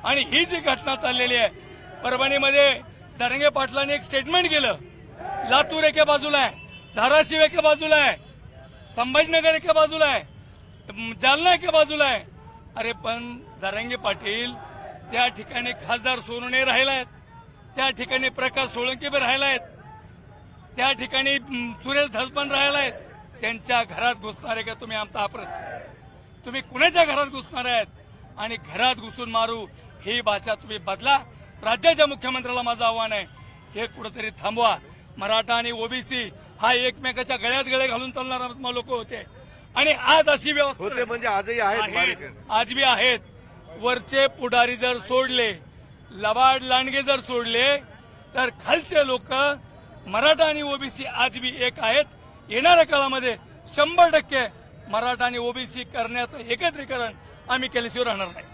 आणि ही जी घटना चाललेली आहे परभणीमध्ये, जरांगे पाटलांनी एक स्टेटमेंट केलं, लातूर एका बाजूला आहे, धाराशिव एका बाजूला आहे, संभाजीनगर एका बाजूला आहे, जालना एका बाजूला आहे. अरे पण जरांगे पाटील त्या ठिकाणी खासदार सोनवणे राहिला आहेत, त्या ठिकाणी प्रकाश सोळंके राहिला आहेत, त्या ठिकाणी सुरेश धसपण राहिला आहेत. त्यांच्या घरात घुसणार आहे का तुम्ही? आमचा हा प्रश्न आहे. तुम्ही कुणाच्या घरात घुसणार आहेत आणि घरात घुसून मारू ही भाषा तुम्ही बदला. राज्याच्या मुख्यमंत्र्याला माझं आव्हान आहे, हे कुठेतरी थांबवा. मराठा आणि ओबीसी हा एकमेकाच्या गळ्यात गळे घालून चालणारा लोक होते आणि आज अशी व्यवस्था होते म्हणजे आजही आहेत, आज बी आहेत. वरचे पुढारी जर सोडले, लबाड लांडगे जर सोडले, तर खालचे लोक मराठा आणि ओबीसी आज बी एक आहेत. येणाऱ्या काळामध्ये 100% मराठा आणि ओबीसी करण्याचं एकत्रीकरण आम्ही केल्याशिवाय राहणार नाही.